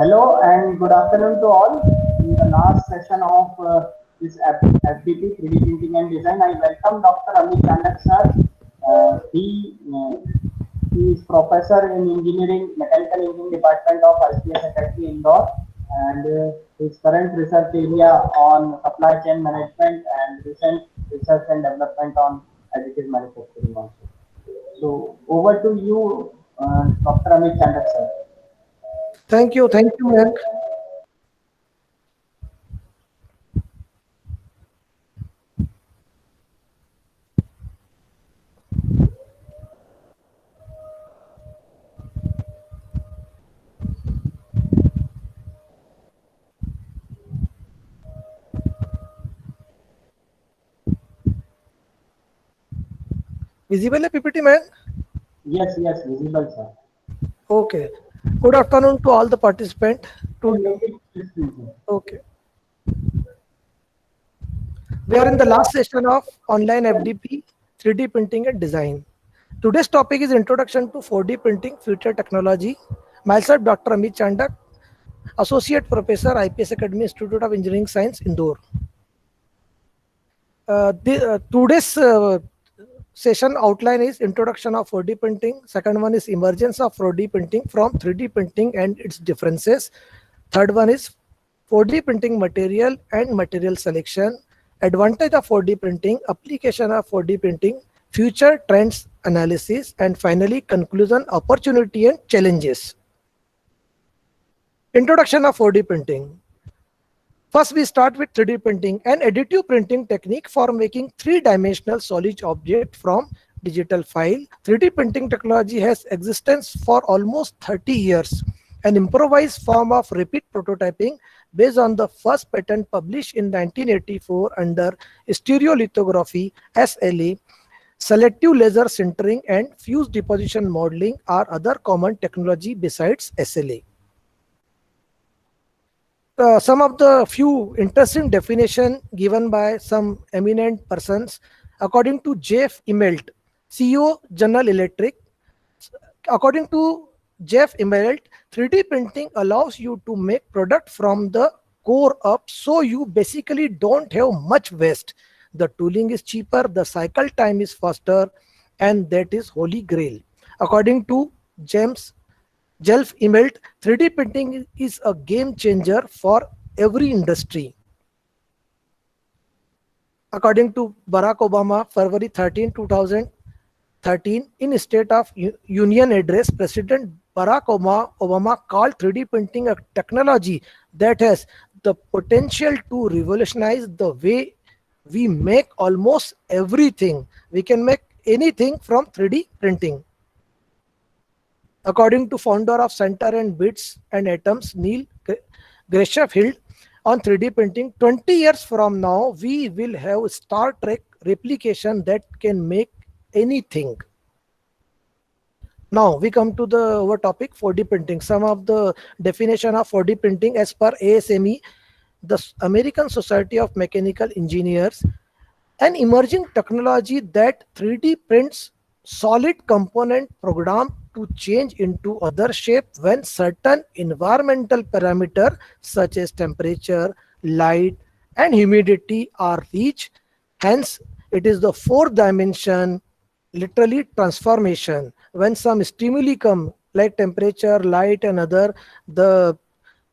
Hello and good afternoon to all. In the last session of this FDP 3D printing and design, I welcome Dr. Amit Chandak sir. He is professor in engineering, mechanical engineering department of IPS Academy Indore, and his current research area on supply chain management and recent research and development on additive manufacturing also. So over to you, Dr. Amit Chandak sir. Thank you, Mayank. Visible है PPT, Mayank? Yes, visible, sir. Okay. Good afternoon to all the participants. Make it sir. Okay. We are in the last session of online FDP, 3D printing and design. Today's topic is Introduction to 4D Printing, Future Technology. Myself, Dr. Amit Chandak, Associate Professor, IPS Academy, Institute of Engineering Science, Indore. Today's session outline is Introduction of 4D Printing. Second one is Emergence of 4D Printing from 3D Printing and its differences. Third one is 4D Printing material and material selection. Advantage of 4D printing, application of 4D printing, future trends analysis, and finally conclusion, opportunity and challenges. Introduction of 4D printing. First, we start with 3D printing, an additive printing technique for making three-dimensional solid object from digital file. 3D printing technology has existence for almost 30 years, an improvised form of rapid prototyping based on the first patent published in 1984 under stereolithography, SLA, selective laser sintering, and fused deposition modeling are other common technology besides SLA. Some of the few interesting definition given by some eminent persons. According to Jeff Immelt, CEO General Electric, according to Jeff Immelt, 3D printing allows you to make product from the core up, so you basically don't have much waste. The tooling is cheaper, the cycle time is faster, and that is holy grail. According to Jeff Immelt, 3D printing is a game changer for every industry. According to Barack Obama, February 13, 2013, in State of Union address, President Barack Obama called 3D printing a technology that has the potential to revolutionize the way we make almost everything. We can make anything from 3D printing. According to founder of Center and Bits and Atoms, Neil Greshfield, on 3D printing, 20 years from now, we will have Star Trek replication that can make anything. Now we come to our topic, 4D printing. Some of the definition of 4D printing as per ASME, the American Society of Mechanical Engineers, an emerging technology that 3D prints solid component program to change into other shape when certain environmental parameters such as temperature, light, and humidity are reached. Hence, it is the fourth dimension, literally transformation. When some stimuli come like temperature, light, and other, the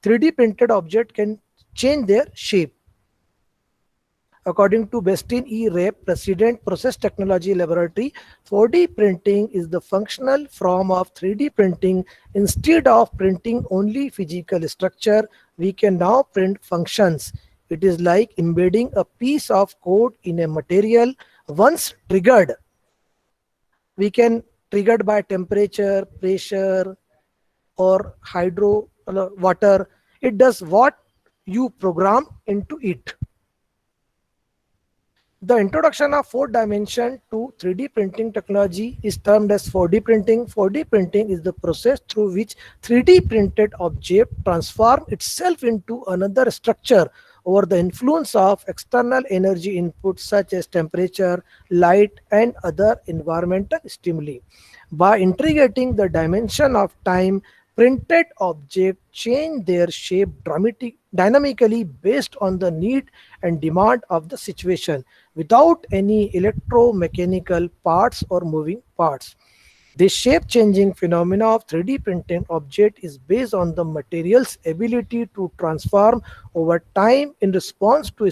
3D printed object can change their shape. According to Bestin E. Rape, President Process Technology Laboratory, 4D printing is the functional form of 3D printing. Instead of printing only physical structure, we can now print functions. It is like embedding a piece of code in a material. Once triggered, we can triggered by temperature, pressure, or water. It does what you program into it. The introduction of 4-dimension to 3D printing technology is termed as 4D printing. 4D printing is the process through which 3D printed object transform itself into another structure over the influence of external energy inputs such as temperature, light, and other environmental stimuli. By integrating the dimension of time, Printed objects change their shape dynamically based on the need and demand of the situation without any electromechanical parts or moving parts. This shape-changing phenomena of 3D printing object is based on the material's ability to transform over time in response to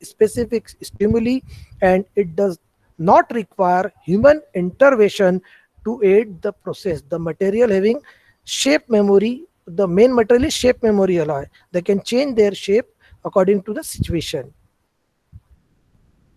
specific stimuli, and it does not require human intervention to aid the process. The material having shape memory, the main material is shape memory alloy. They can change their shape according to the situation.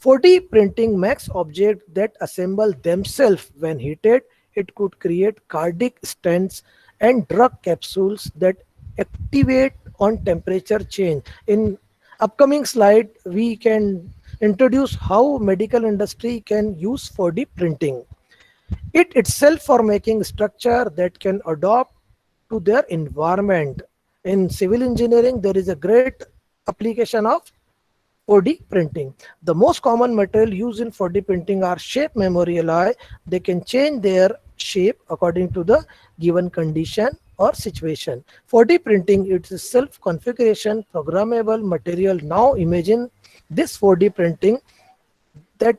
4D printing makes objects that assemble themselves when heated. It could create cardiac stents and drug capsules that activate on temperature change. In upcoming slide, we can introduce how medical industry can use 4D printing. It itself for making structure that can adapt to their environment. In civil engineering, there is a great application of 4D printing. The most common material used in 4D printing are shape memory alloy. They can change their shape according to the given condition or situation. 4D printing is a self configuration programmable material. Now imagine this 4D printing, that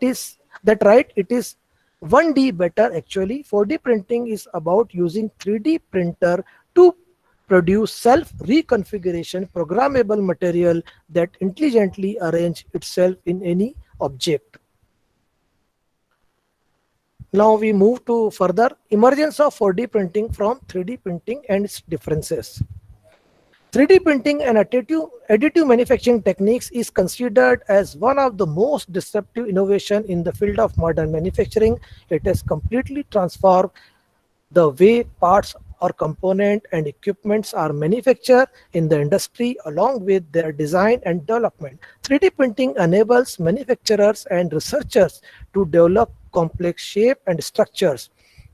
right, it is 1D better actually. 4D printing is about using 3D printer to produce self reconfiguration programmable material that intelligently arrange itself in any object. Now we move to further emergence of 4D printing from 3D printing and its differences. 3D printing and additive manufacturing techniques is considered as one of the most disruptive innovation in the field of modern manufacturing. It has completely transformed the way parts or component and equipments are manufactured in the industry along with their design and development. 3D printing enables manufacturers and researchers to develop complex shape and structures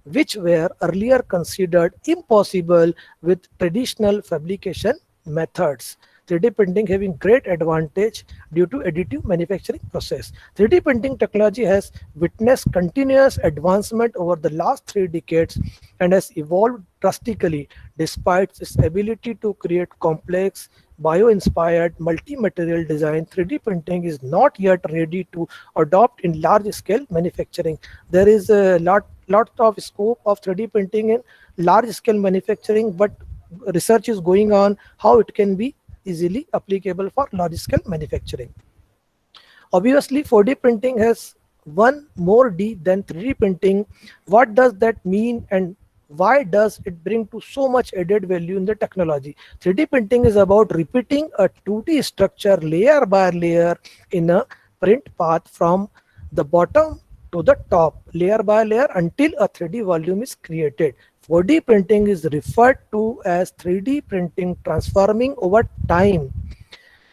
which were earlier considered impossible with traditional fabrication methods. 3D printing having great advantage due to additive manufacturing process. 3D printing technology has witnessed continuous advancement over the last 3 decades and has evolved drastically despite its ability to create complex bio-inspired multi-material design. 3D printing is not yet ready to adopt in large-scale manufacturing. There is a lot of scope of 3D printing in large-scale manufacturing, but research is going on how it can be easily applicable for large-scale manufacturing. Obviously, 4D printing has one more D than 3D printing. What does that mean, and why does it bring to so much added value in the technology? 3D printing is about repeating a 2D structure layer by layer in a print path from the bottom to the top, layer by layer, until a 3D volume is created. 4D printing is referred to as 3D printing transforming over time.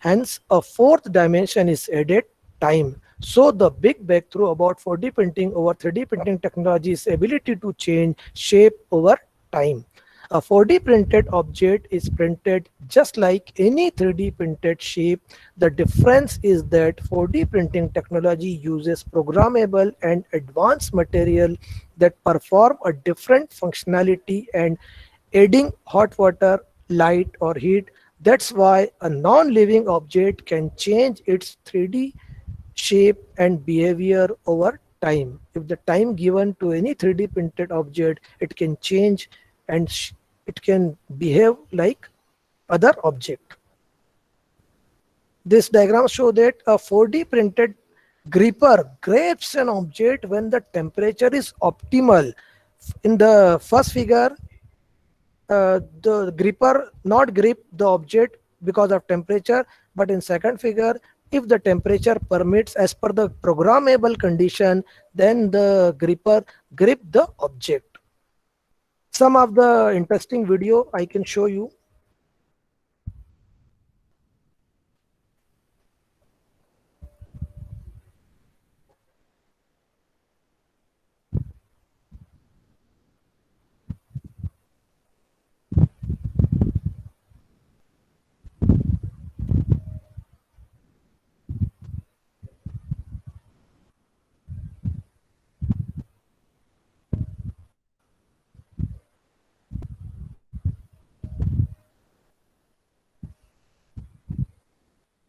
Hence, a fourth dimension is added, time. So the big breakthrough about 4D printing over 3D printing technology is ability to change shape over time. A 4D printed object is printed just like any 3D printed shape. The difference is that 4D printing technology uses programmable and advanced material that perform a different functionality and adding hot water, light, or heat. That's why a non-living object can change its 3D shape and behavior over time. If the time given to any 3D printed object, it can change and it can behave like other object. This diagram shows that a 4D printed gripper grabs an object when the temperature is optimal. In the first figure, the gripper not grip the object because of temperature, but in second figure, if the temperature permits as per the programmable condition, then the gripper grip the object. Some of the interesting video I can show you.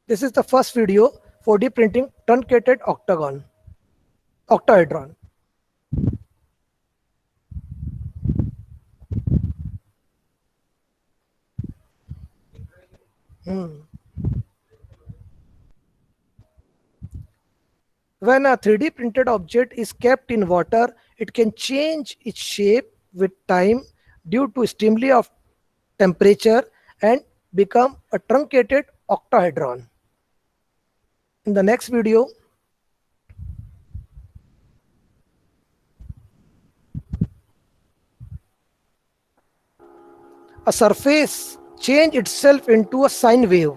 This is the first video, 4D printing truncated octahedron. When a 3D printed object is kept in water, it can change its shape with time due to stimuli of temperature and become a truncated octahedron. In the next video, a surface change itself into a sine wave.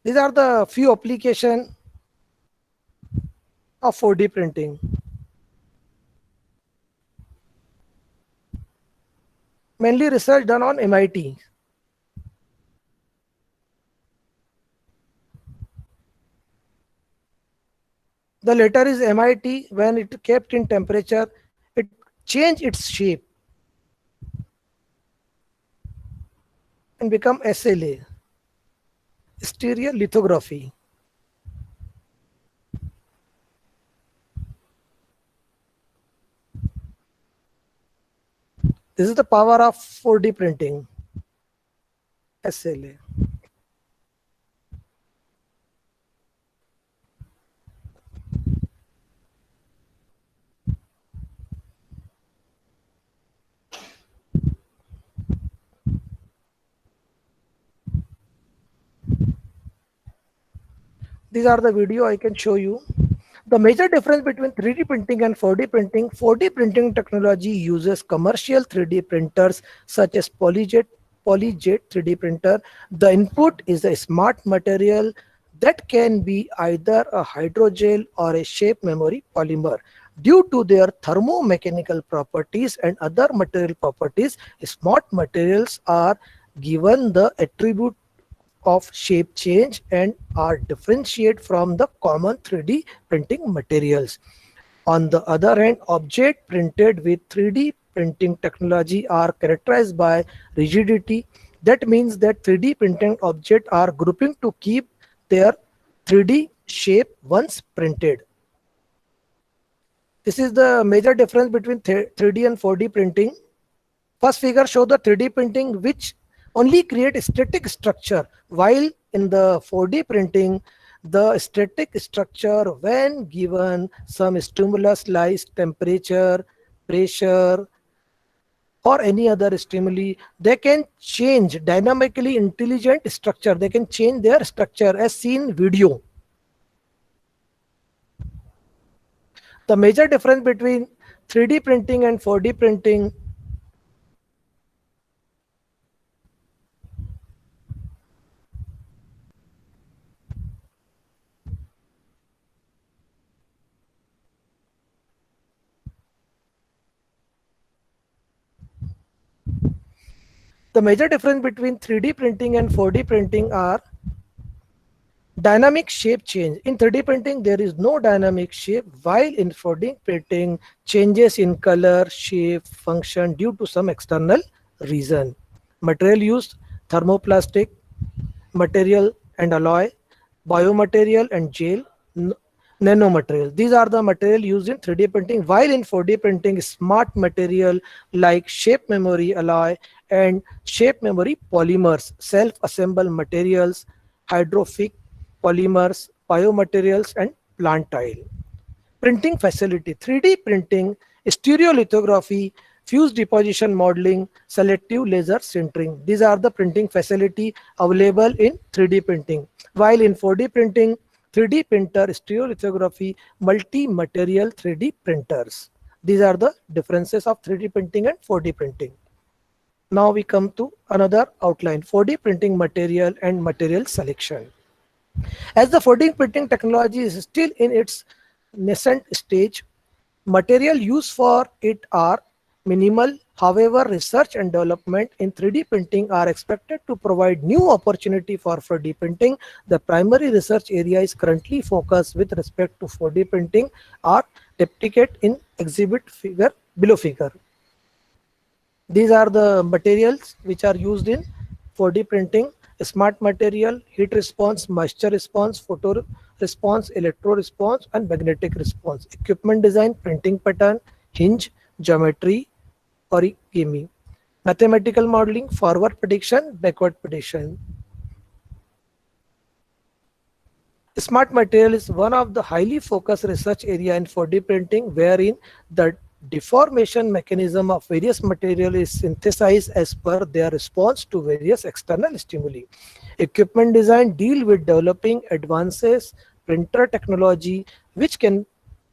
These are the few applications of 4D printing. Mainly research done on MIT. The latter is MIT. When it kept in temperature, it changed its shape and become SLA, stereolithography. This is the power of 4D printing, SLA. These are the video I can show you. The major difference between 3D printing and 4D printing: 4D printing technology uses commercial 3D printers such as PolyJet 3D printer. The input is a smart material that can be either a hydrogel or a shape memory polymer. Due to their thermomechanical properties and other material properties, smart materials are given the attribute of shape change and are differentiated from the common 3D printing materials. On the other hand, objects printed with 3D printing technology are characterized by rigidity. That means that 3D printing objects are grouping to keep their 3D shape once printed. This is the major difference between 3D and 4D printing. First figure shows the 3D printing, which only create a static structure, while in the 4D printing, the static structure, when given some stimulus like temperature, pressure, or any other stimuli, they can change dynamically intelligent structure. They can change their structure as seen video. The major difference between 3D printing and 4D printing: the major difference between 3D printing and 4D printing are dynamic shape change. In 3D printing, there is no dynamic shape, while in 4D printing, changes in color, shape, function due to some external reason. Material used: thermoplastic material and alloy, biomaterial and gel, nanomaterial. These are the material used in 3D printing, while in 4D printing, smart material like shape memory alloy and shape memory polymers, self-assemble materials, hydrophobic polymers, biomaterials, and plantile. Printing facility: 3D printing, stereolithography, fused deposition modeling, selective laser sintering. These are the printing facility available in 3D printing. While in 4D printing, 3D printer, stereolithography, multi-material 3D printers. These are the differences of 3D printing and 4D printing. Now we come to another outline: 4D printing material and material selection. As the 4D printing technology is still in its nascent stage, material used for it are minimal. However, research and development in 3D printing are expected to provide new opportunity for 4D printing. The primary research area is currently focused with respect to 4D printing are depicted in exhibit figure below figure. These are the materials which are used in 4D printing: smart material, heat response, moisture response, photo response, electro response, and magnetic response. Equipment design: printing pattern, hinge, geometry, origami. Mathematical modeling: forward prediction, backward prediction. Smart material is one of the highly focused research area in 4D printing, wherein the deformation mechanism of various material is synthesized as per their response to various external stimuli. Equipment design deal with developing advances printer technology which can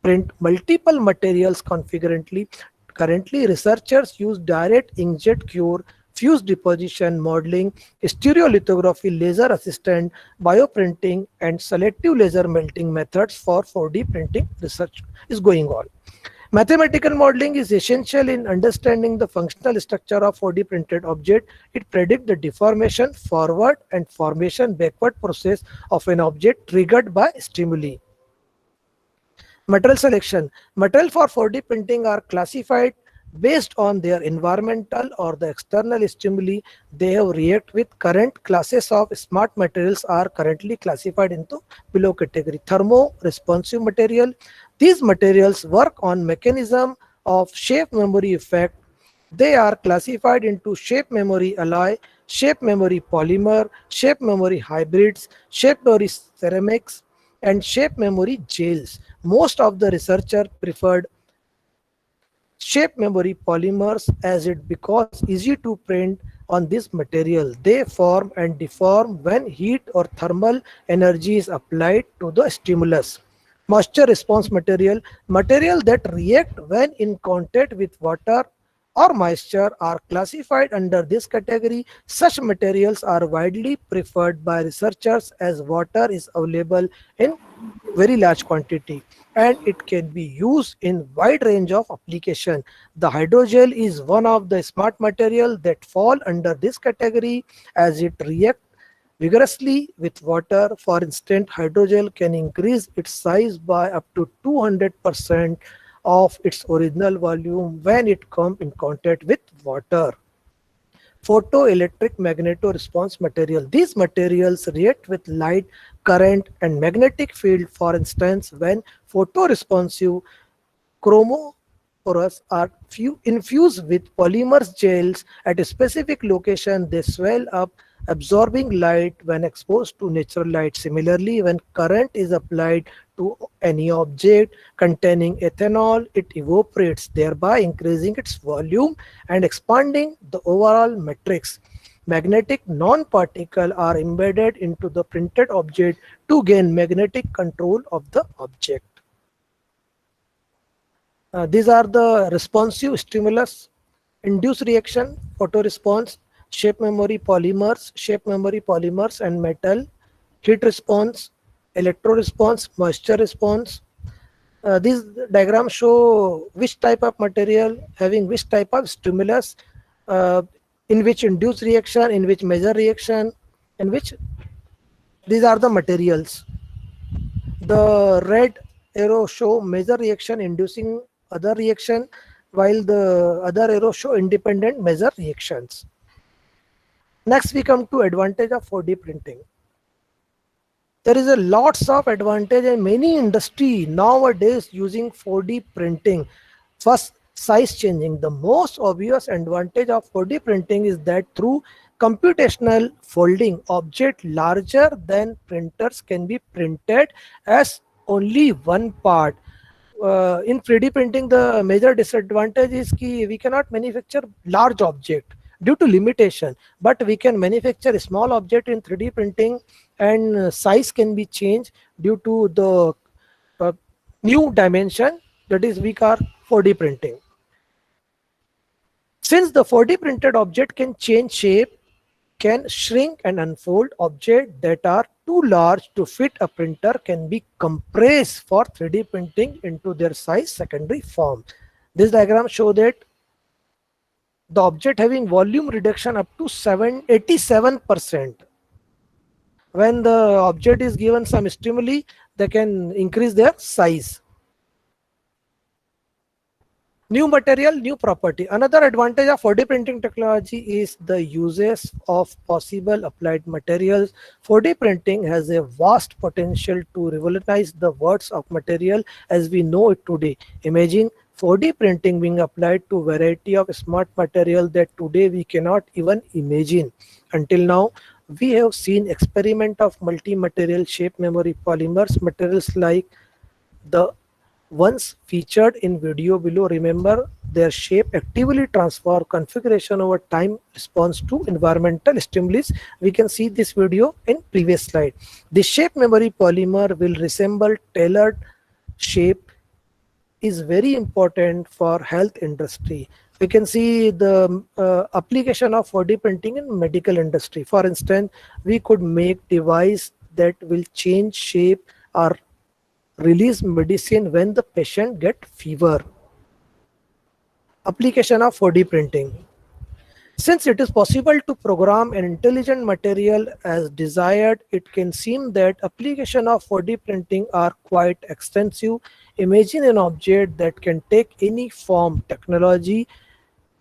print multiple materials configurantly. Currently, researchers use direct inkjet cure, fuse deposition modeling, stereolithography, laser assistant, bioprinting, and selective laser melting methods for 4D printing research is going on. Mathematical modeling is essential in understanding the functional structure of 4D printed object. It predicts the deformation forward and formation backward process of an object triggered by stimuli. Material selection. Material for 4D printing are classified based on their environmental or the external stimuli they have react with. Current classes of smart materials are currently classified into below category. Thermo responsive material. These materials work on mechanism of shape memory effect. They are classified into shape memory alloy, shape memory polymer, shape memory hybrids, shape memory ceramics, and shape memory gels. Most of the researcher preferred shape memory polymers as it because easy to print on this material. They form and deform when heat or thermal energy is applied to the stimulus. Moisture response material. Material that react when in contact with water or moisture are classified under this category. Such materials are widely preferred by researchers as water is available in very large quantity and it can be used in wide range of application. The hydrogel is one of the smart material that fall under this category as it react vigorously with water. For instance, hydrogel can increase its size by up to 200% of its original volume when it comes in contact with water. Photoelectric magneto-response material. These materials react with light, current, and magnetic field. For instance, when photoresponsive chromophores are infused with polymers gels at a specific location, they swell up, absorbing light when exposed to natural light. Similarly, when current is applied to any object containing ethanol, it evaporates, thereby increasing its volume and expanding the overall matrix. Magnetic non-particle are embedded into the printed object to gain magnetic control of the object. These are the responsive stimulus, induced reaction, photoresponse, shape memory polymers and metal, heat response, electro response, moisture response. These diagrams show which type of material having which type of stimulus, uh, in which induced reaction, in which measure reaction, in which these are the materials. The red arrow show major reaction inducing other reaction, while the other arrow show independent major reactions. Next, we come to advantage of 4D printing. There is a lots of advantage in many industry nowadays using 4D printing. First, size changing. The most obvious advantage of 4D printing is that through computational folding, object larger than printers can be printed as only one part. In 3D printing, the major disadvantage is that we cannot manufacture large object due to limitation, but we can manufacture a small object in 3D printing and size can be changed due to the uh, new dimension, that is we call 4D printing. Since the 4D printed object can change shape, can shrink and unfold, objects that are too large to fit a printer can be compressed for 3D printing into their size secondary form. This diagram shows that the object having volume reduction up to 87%. When the object is given some stimuli, they can increase their size. New material, new property. Another advantage of 4D printing technology is the uses of possible applied materials. 4D printing has a vast potential to revolutionize the worlds of material as we know it today. Imagine 4D printing being applied to variety of smart material that today we cannot even imagine. Until now, we have seen experiment of multi-material shape memory polymers materials like the ones featured in video below. Remember, their shape actively transform configuration over time response to environmental stimulus. We can see this video in previous slide. The shape memory polymer will resemble tailored shape is very important for health industry. We can see the application of 4D printing in medical industry. For instance, we could make device that will change shape or release medicine when the patient get fever. Application of 4D printing. Since it is possible to program an intelligent material as desired, it can seem that application of 4D printing are quite extensive. Imagine an object that can take any form. Technology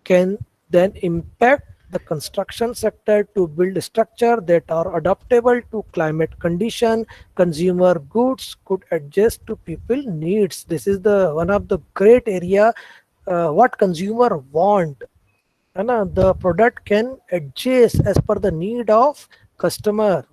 can then impact the construction sector to build structure that are adaptable to climate condition. Consumer goods could adjust to people needs. This is the one of the great area what consumer want. The product can adjust as per the need of customer.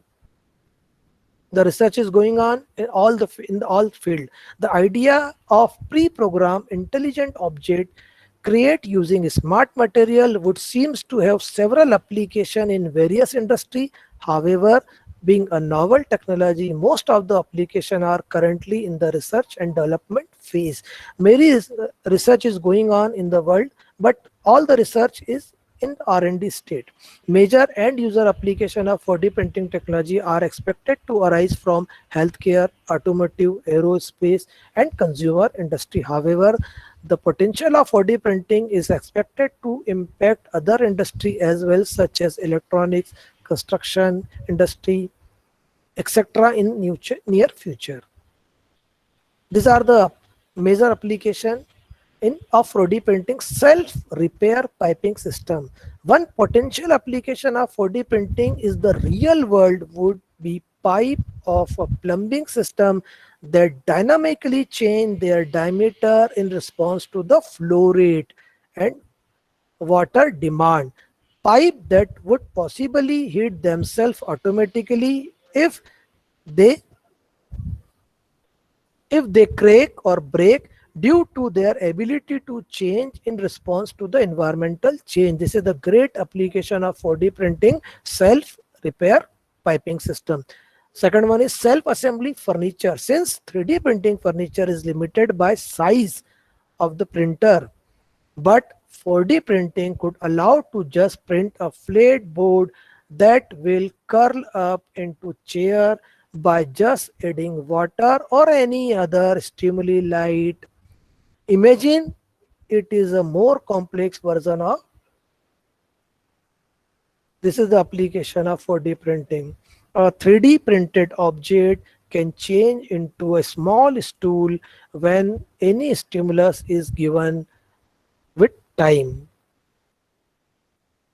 The research is going on in all field. The idea of pre-program intelligent object create using smart material would seems to have several application in various industry. However, being a novel technology, most of the application are currently in the research and development phase. Many research is going on in the world, but all the research is in R&D state. Major end user application of 4D printing technology are expected to arise from healthcare, automotive, aerospace, and consumer industry. However, the potential of 4D printing is expected to impact other industry as well, such as electronics, construction industry, etc. in near future. These are the major application in of 4D printing. Self-repair piping system. One potential application of 4D printing is the real world would be pipe of a plumbing system that dynamically change their diameter in response to the flow rate and water demand. Pipe that would possibly heat themselves automatically they if they crack or break due to their ability to change in response to the environmental change. This is the great application of 4D printing, self-repair piping system. Second one is self-assembly furniture. Since 3D printing furniture is limited by size of the printer, but 4D printing could allow to just print a flat board that will curl up into chair by just adding water or any other stimuli light. Imagine it is a more complex version of this is the application of 4D printing. A 3D printed object can change into a small stool when any stimulus is given with time.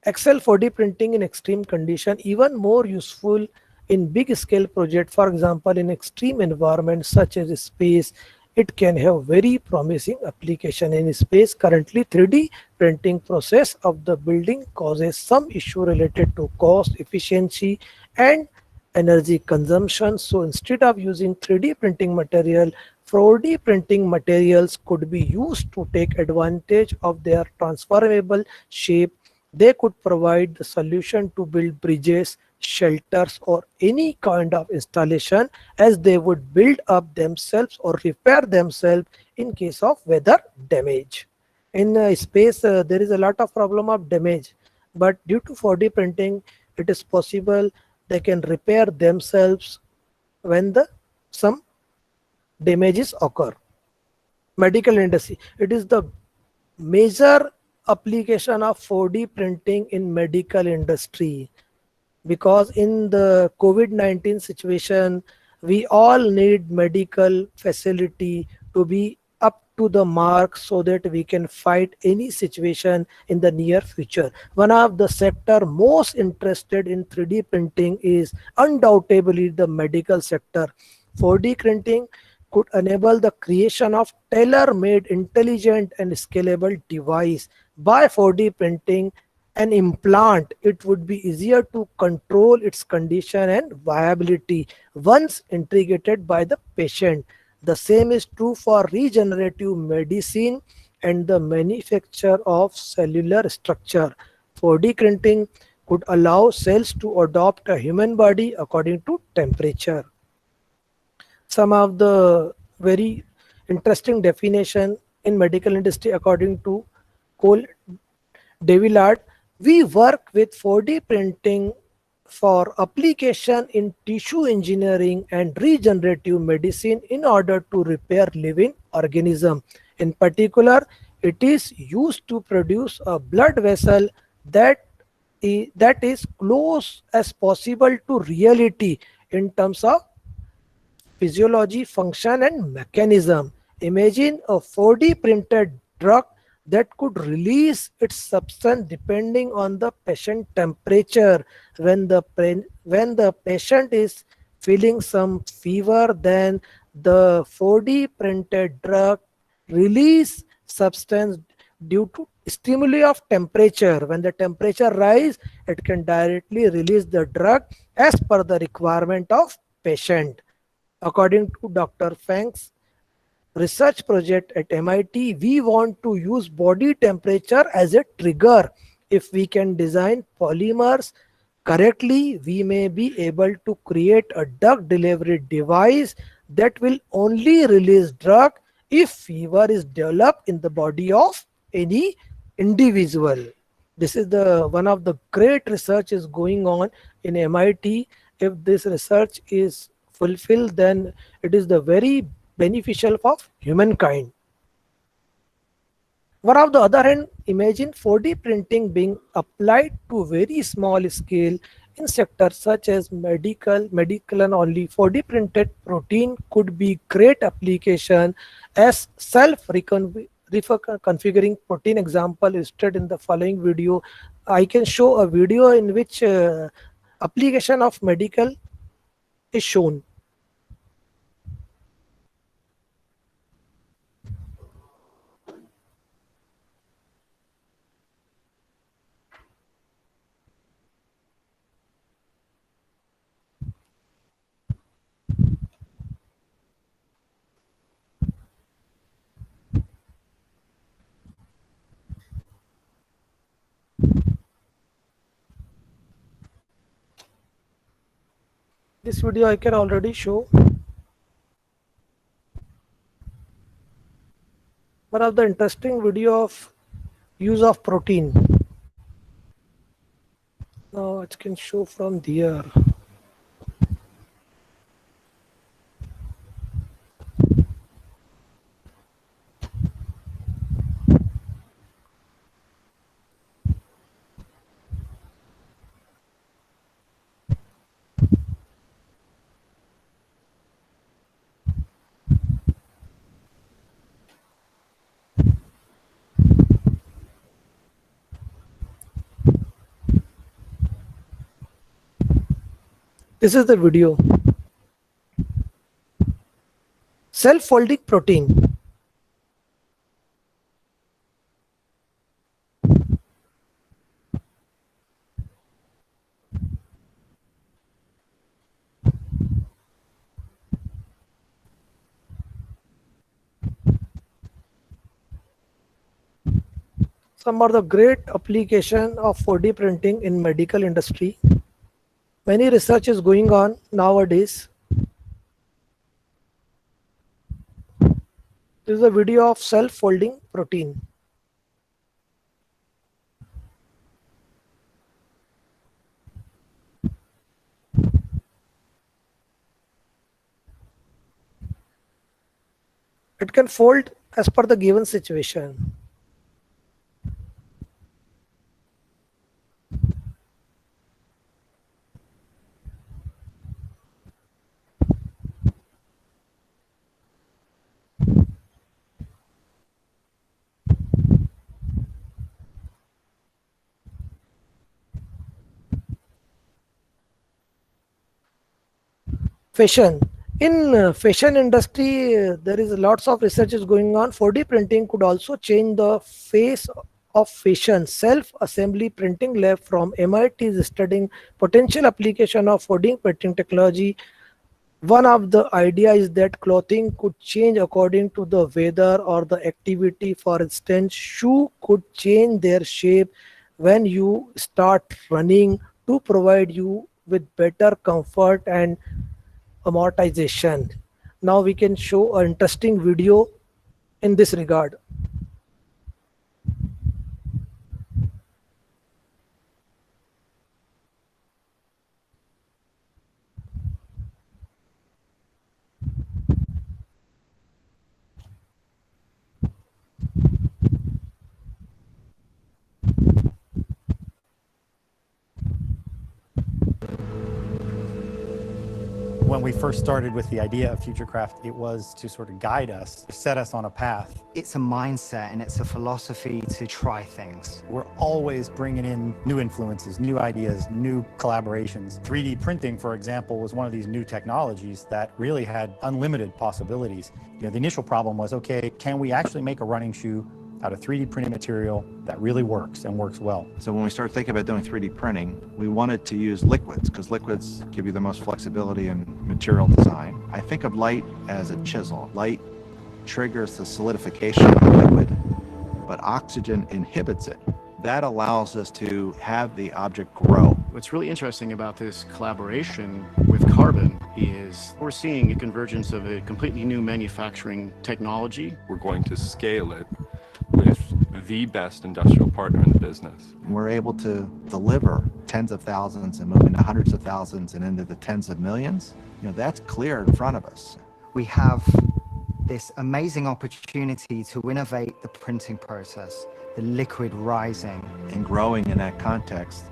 Excel 4D printing in extreme condition, even more useful in big scale project. For example, in extreme environments such as space, it can have very promising application in space. Currently, 3D printing process of the building causes some issue related to cost, efficiency, and energy consumption. So instead of using 3D printing material, 4D printing materials could be used to take advantage of their transformable shape. They could provide the solution to build bridges, shelters, or any kind of installation as they would build up themselves or repair themselves in case of weather damage. In space, there is a lot of problem of damage, but due to 4D printing, it is possible they can repair themselves when some damages occur. Medical industry, it is the major application of 4D printing in medical industry, because in the COVID-19 situation, we all need medical facility to be up to the mark so that we can fight any situation in the near future. One of the sector most interested in 3D printing is undoubtedly the medical sector. 4D printing could enable the creation of tailor-made intelligent and scalable device. By 4D printing an implant, it would be easier to control its condition and viability once integrated by the patient. The same is true for regenerative medicine and the manufacture of cellular structure. 4D printing could allow cells to adopt a human body according to temperature. Some of the very interesting definition in medical industry according to Cole Devillard, we work with 4D printing for application in tissue engineering and regenerative medicine in order to repair living organism. In particular, it is used to produce a blood vessel that that is close as possible to reality in terms of physiology, function, and mechanism. Imagine a 4D printed drug that could release its substance depending on the patient temperature. When the patient is feeling some fever, then the 4D printed drug release substance due to stimuli of temperature. When the temperature rise, it can directly release the drug as per the requirement of patient. According to Dr. Fang's research project at MIT, we want to use body temperature as a trigger. If we can design polymers correctly, we may be able to create a drug delivery device that will only release drug if fever is developed in the body of any individual. This is the one of the great research is going on in MIT. If this research is fulfilled, then it is the very beneficial for humankind. One of the other hand, imagine 4D printing being applied to very small scale in sectors such as medical and only 4D printed protein could be great application as configuring protein example listed in the following video. I can show a video in which application of medical is shown. This video I can already show. One of the interesting video of use of protein. Now it can show from there. This is the video. Self-folding protein. Some are the great application of 4D printing in medical industry. Many research is going on nowadays. This is a video of self-folding protein. It can fold as per the given situation. Fashion. In fashion industry, there is lots of research is going on. 4D printing could also change the face of fashion. Self-assembly printing lab from MIT is studying potential application of 4D printing technology. One of the idea is that clothing could change according to the weather or the activity. For instance, shoe could change their shape when you start running to provide you with better comfort and amortization. Now we can show an interesting video in this regard. When we first started with the idea of Futurecraft, it was to sort of guide us, set us on a path. It's a mindset and it's a philosophy to try things. We're always bringing in new influences, new ideas, new collaborations. 3D printing, for example, was one of these new technologies that really had unlimited possibilities. The initial problem was, okay, can we actually make a running shoe out of 3D printed material that really works and works well? So when we started thinking about doing 3D printing, we wanted to use liquids because liquids give you the most flexibility in material design. I think of light as a chisel. Light triggers the solidification of the liquid, but oxygen inhibits it. That allows us to have the object grow. What's really interesting about this collaboration with carbon is we're seeing a convergence of a completely new manufacturing technology. We're going to scale it with the best industrial partner in the business. We're able to deliver tens of thousands and move into hundreds of thousands and into the tens of millions. That's clear in front of us. We have this amazing opportunity to innovate the printing process, the liquid rising. And growing in that context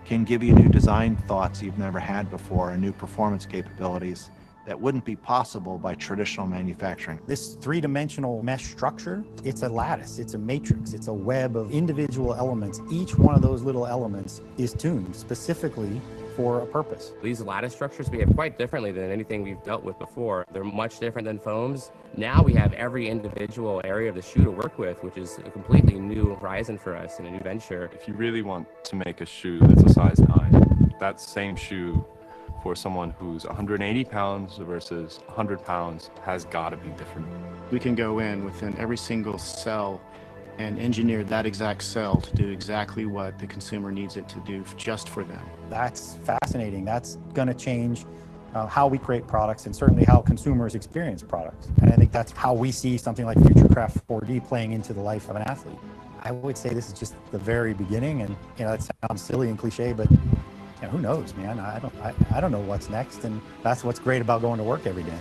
can give you new design thoughts you've never had before and new performance capabilities that wouldn't be possible by traditional manufacturing. This three-dimensional mesh structure, it's a lattice, it's a matrix, it's a web of individual elements. Each one of those little elements is tuned specifically for a purpose. These lattice structures behave quite differently than anything we've dealt with before. They're much different than foams. Now we have every individual area of the shoe to work with, which is a completely new horizon for us and a new venture. If you really want to make a shoe that's a size 9, that same shoe for someone who's 180 pounds versus 100 pounds has got to be different. We can go in within every single cell and engineer that exact cell to do exactly what the consumer needs it to do just for them. That's fascinating. That's going to change how we create products and certainly how consumers experience products. And I think that's how we see something like Futurecraft 4D playing into the life of an athlete. I would say this is just the very beginning, and that sounds silly and cliche, but who knows, man? I don't know what's next, and that's what's great about going to work every day.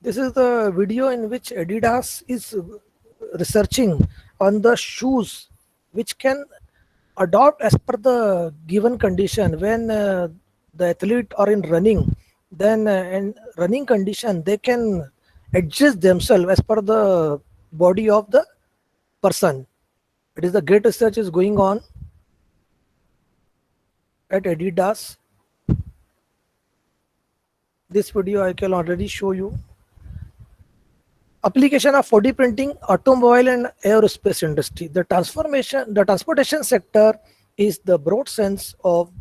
This is the video in which Adidas is researching on the shoes which can adopt as per the given condition. When the athlete are in running, then in running condition they can adjust themselves as per the body of the person. It is the great research is going on at Adidas. This video I can already show you. Application of 4D printing, automobile and aerospace industry. The transportation sector is the broad sense of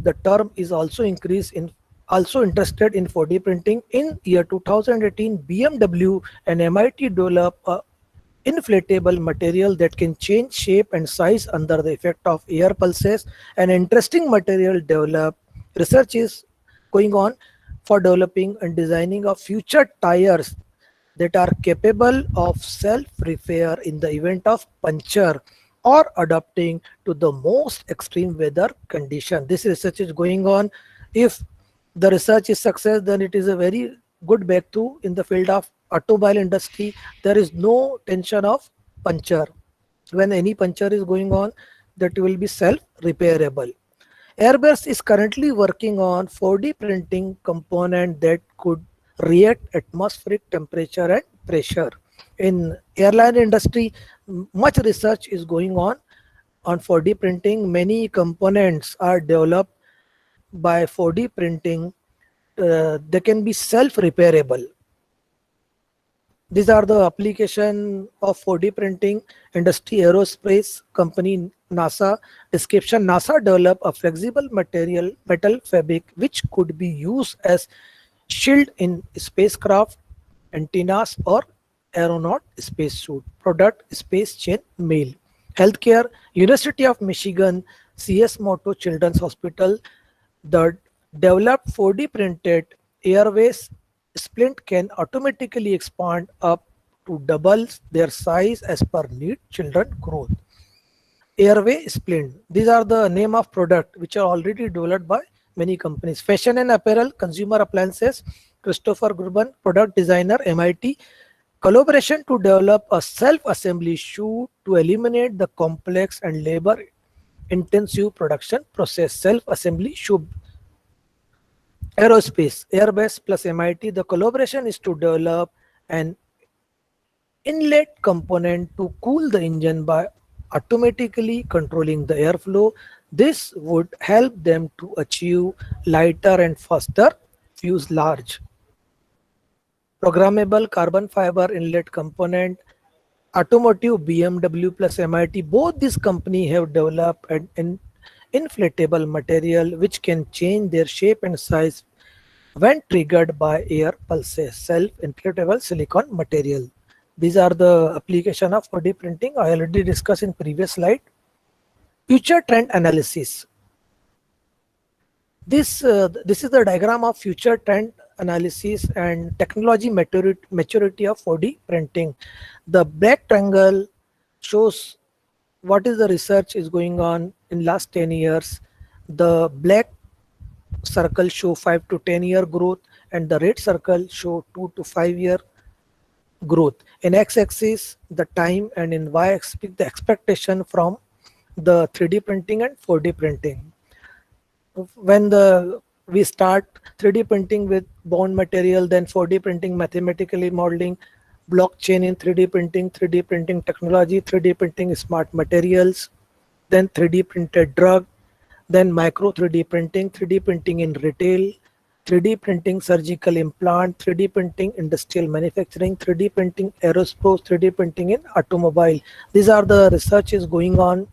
the term is also interested in 4D printing. In year 2018, BMW and MIT developed a inflatable material that can change shape and size under the effect of air pulses. An interesting material developed. Research is going on for developing and designing of future tires that are capable of self-repair in the event of puncture or adapting to the most extreme weather condition. This research is going on. If the research is success, then it is a very good breakthrough in the field of automobile industry. There is no tension of puncture. When any puncture is going on, that will be self-repairable. Airbus is currently working on 4D printing component that could react atmospheric temperature and pressure. In airline industry, much research is going on 4D printing. Many components are developed by 4D printing. They can be self-repairable. These are the application of 4D printing. Industry, aerospace company, NASA. Description: NASA developed a flexible metal fabric which could be used as shield in spacecraft, antennas, or aeronaut spacesuit. Product: space chain mail. Healthcare: University of Michigan, CS Motto Children's Hospital. The developed 4D printed airways splint can automatically expand up to double their size as per need children growth. Airway splint. These are the name of product which are already developed by many companies. Fashion and apparel, consumer appliances, Christopher Grubman, product designer, MIT. Collaboration to develop a self-assembly shoe to eliminate the complex and labor-intensive production process. Self-assembly shoe. Aerospace, Airbus plus MIT. The collaboration is to develop an inlet component to cool the engine by automatically controlling the airflow. This would help them to achieve lighter and faster fuselage. Programmable carbon fiber inlet component. Automotive, BMW plus MIT. Both these companies have developed an inflatable material which can change their shape and size when triggered by air pulses. Self-inflatable silicon material. These are the application of 4D printing I already discussed in previous slide. Future trend analysis. This is the diagram of future trend analysis and technology maturity of 4D printing. The black triangle shows what is the research is going on in last 10 years. The black circle show 5 to 10 year growth and the red circle show 2 to 5 year growth. In x-axis the time and in y-axis the expectation from the 3D printing and 4D printing. When we start 3D printing with bond material, then 4D printing mathematically modeling, blockchain in 3D printing technology, 3D printing smart materials, then 3D printed drug, then micro 3D printing in retail, 3D printing surgical implant, 3D printing industrial manufacturing, 3D printing aerospace, 3D printing in automobile. These are the researches going on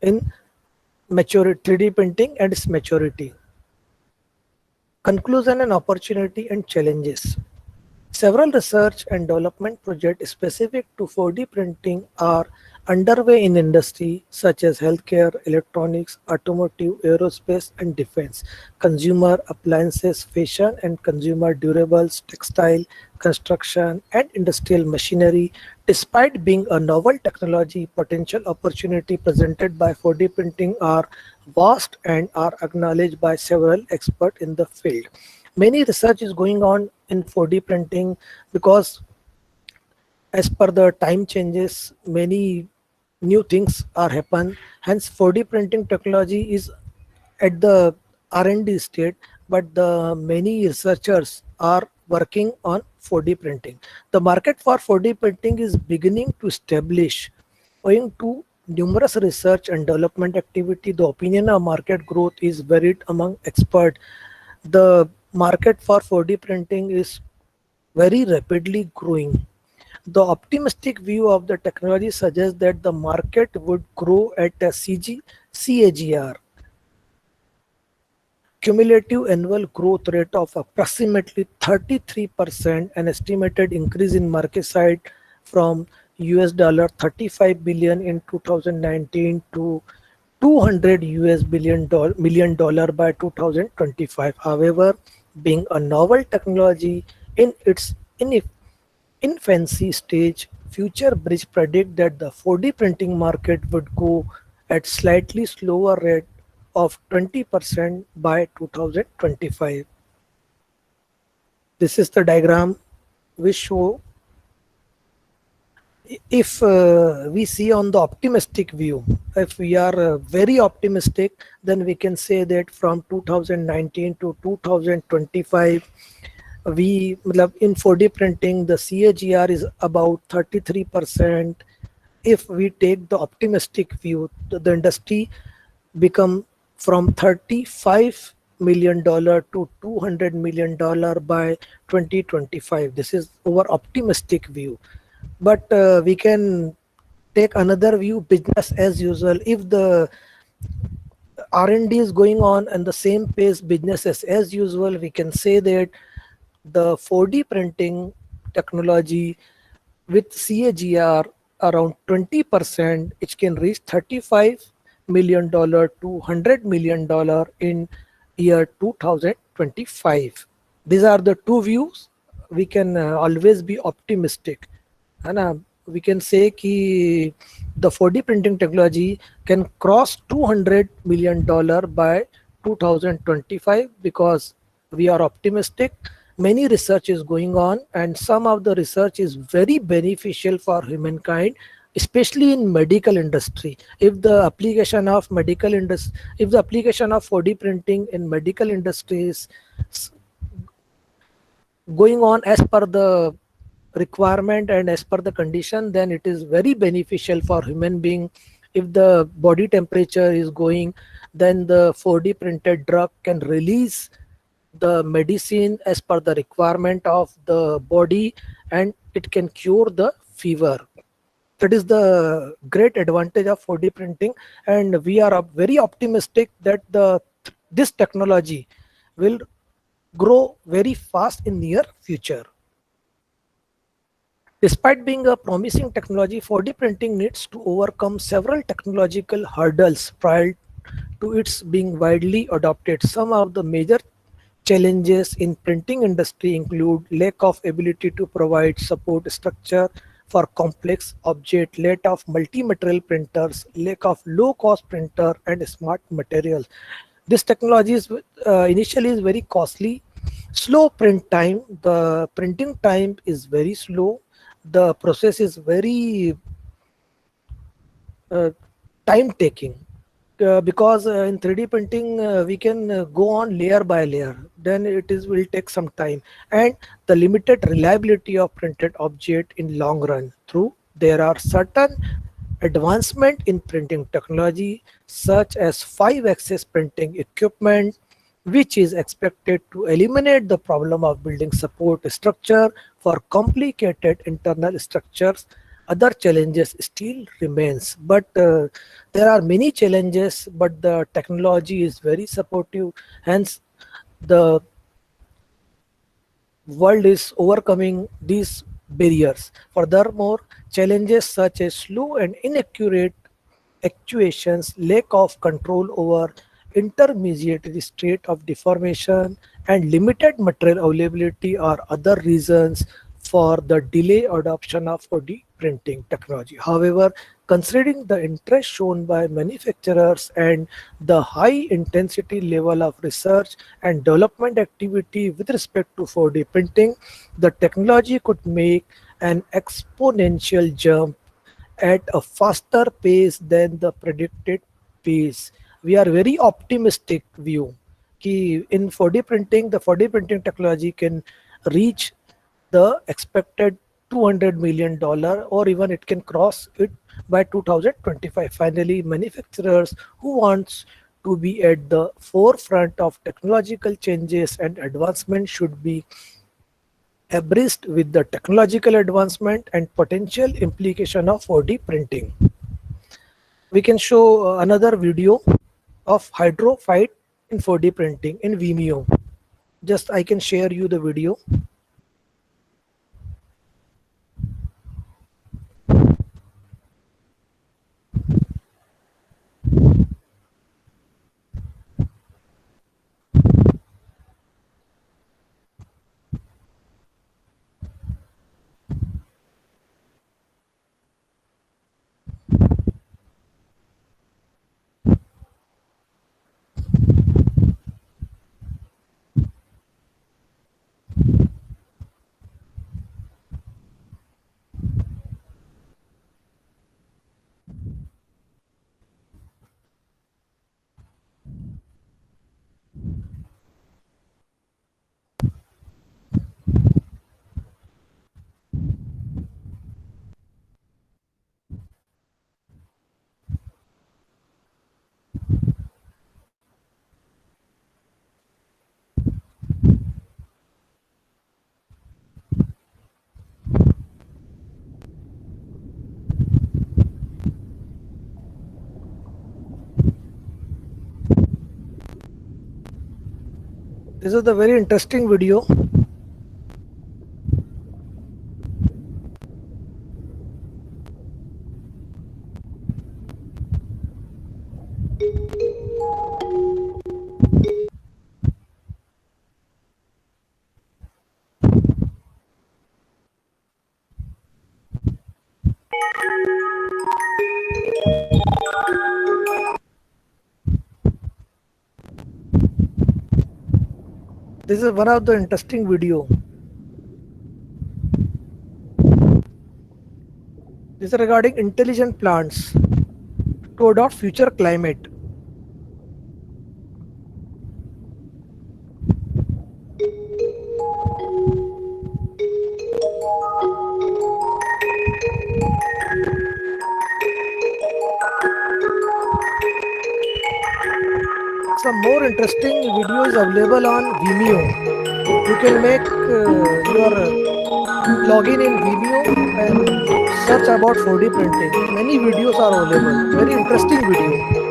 in maturity, 3D printing and its maturity. Conclusion and opportunity and challenges. Several research and development projects specific to 4D printing are underway in industry such as healthcare, electronics, automotive, aerospace and defense, consumer appliances, fashion and consumer durables, textile, construction and industrial machinery. Despite being a novel technology, potential opportunity presented by 4D printing are vast and are acknowledged by several experts in the field. Many research is going on in 4D printing because as per the time changes, many new things are happen. Hence 4D printing technology is at the R&D state, but the many researchers are working on 4D printing. The market for 4D printing is beginning to establish owing to numerous research and development activity. The opinion of market growth is varied among experts. The market for 4D printing is very rapidly growing. The optimistic view of the technology suggests that the market would grow at a CAGR, cumulative annual growth rate of approximately 33%, an estimated increase in market size from $35 billion in 2019 to $200 million by 2025. However, being a novel technology in its In infancy stage, Future Bridge predict that the 4D printing market would go at slightly slower rate of 20% by 2025. This is the diagram we show. If we see on the optimistic view, if we are very optimistic, then we can say that from 2019 to 2025, we in 4D printing the CAGR is about 33%. If we take the optimistic view, the industry become from $35 million to $200 million by 2025. This is our optimistic view. But we can take another view, business as usual. If the R&D is going on and the same pace, business as usual, we can say that the 4D printing technology with CAGR around 20%, it can reach $35 million to $100 million in year 2025. These are the two views. We can always be optimistic. And we can say कि the 4D printing technology can cross $200 million by 2025 because we are optimistic. Many research is going on, and some of the research is very beneficial for humankind, especially in medical industry. If the application of 4D printing in medical industry is going on as per the requirement and as per the condition, then it is very beneficial for human being. If the body temperature is going, then the 4D printed drug can release the medicine as per the requirement of the body, and it can cure the fever. That is the great advantage of 4D printing, and we are very optimistic that this technology will grow very fast in near future. Despite being a promising technology, 4D printing needs to overcome several technological hurdles prior to its being widely adopted. Some of the major challenges in printing industry include lack of ability to provide support structure for complex object, lack of multi-material printers, lack of low-cost printer and smart materials. This technology is initially is very costly. Slow print time. The printing time is very slow. The process is very time taking. Because in 3D printing we can go on layer by layer, then will take some time, and the limited reliability of printed object in long run. Through there are certain advancement in printing technology such as 5-axis printing equipment, which is expected to eliminate the problem of building support structure for complicated internal structures. Other challenges still remains, but there are many challenges, but the technology is very supportive, hence the world is overcoming these barriers. Furthermore, challenges such as slow and inaccurate actuations, lack of control over intermediate state of deformation, and limited material availability are other reasons for the delay adoption of 4D printing technology. However, considering the interest shown by manufacturers and the high intensity level of research and development activity with respect to 4D printing, the technology could make an exponential jump at a faster pace than the predicted pace. We are very optimistic view कि in 4D printing, the 4D printing technology can reach the expected $200 million, or even it can cross it by 2025. Finally, manufacturers who wants to be at the forefront of technological changes and advancement should be abreast with the technological advancement and potential implication of 4D printing. We can show another video of hydrofight in 4D printing in Vimeo. Just I can share you the video. This is the very interesting video. This is one of the interesting video. This is regarding intelligent plants to adopt future climate. Some more interesting videos available on Vimeo. You can make your login in Vimeo and search about 4D printing. Many videos are available. Very interesting video.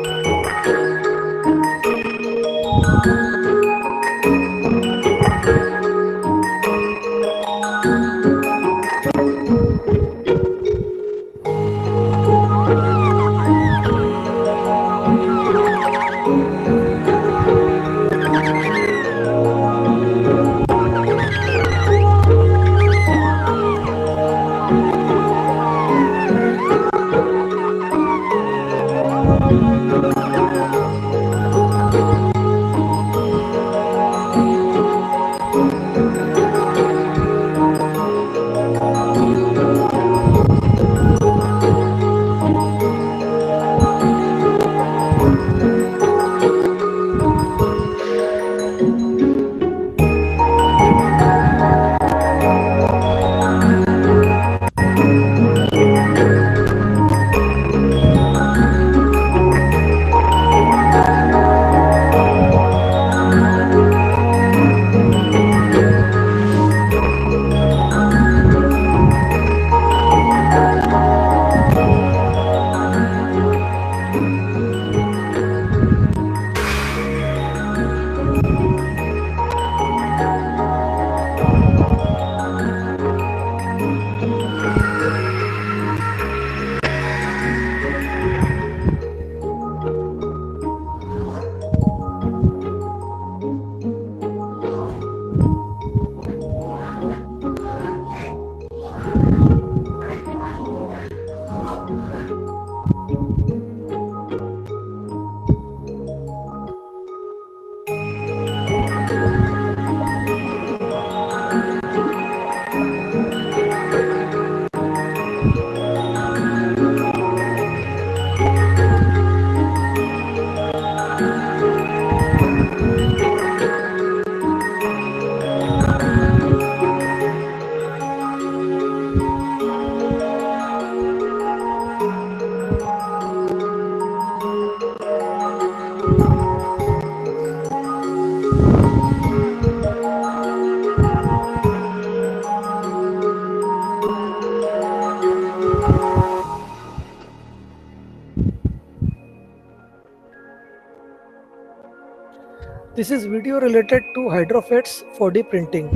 This is video related to Hydrofett's 4D printing.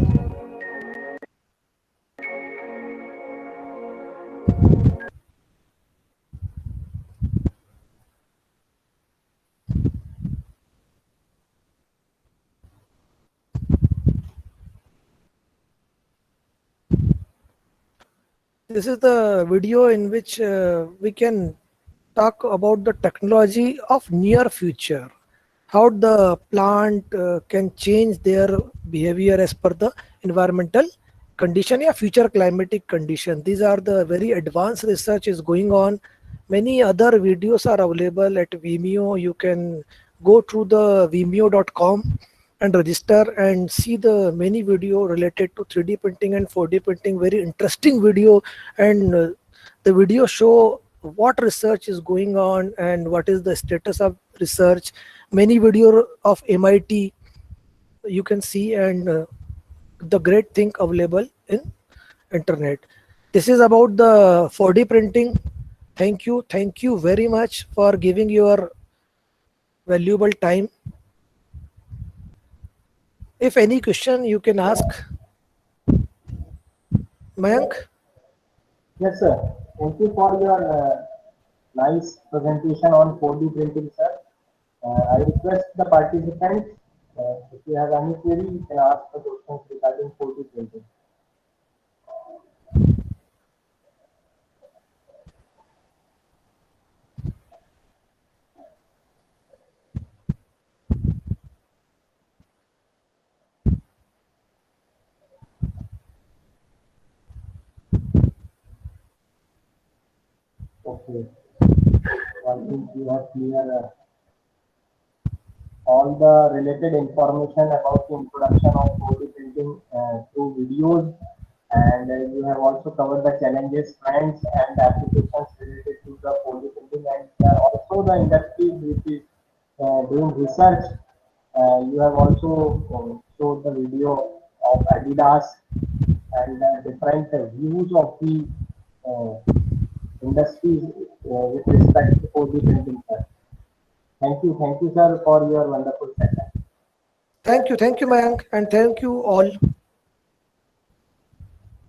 This is the video in which we can talk about the technology of near future, how the plant can change their behavior as per the environmental condition or future climatic condition. These are the very advanced research is going on. Many other videos are available at Vimeo. You can go through the vimeo.com and register and see the many video related to 3D printing and 4D printing. Very interesting video, and the video show what research is going on and what is the status of research. Many video of MIT you can see, and the great thing available in internet. This is about the 4D printing. Thank you very much for giving your valuable time. If any question you can ask. Mayank? Yes, sir. Thank you for your nice presentation on 4D printing, sir. I request the participants, if you have any query, you can ask the questions regarding 4D printing. Okay. So I think you have clear all the related information about the introduction of 4D printing through videos, and you have also covered the challenges, trends, and applications related to the 4D printing, and also the industry which is doing research. You have also showed the video of Adidas and different views of the industries with respect to 4D printing, sir. Thank you, sir, for your wonderful session. Thank you, Mayank, and thank you all.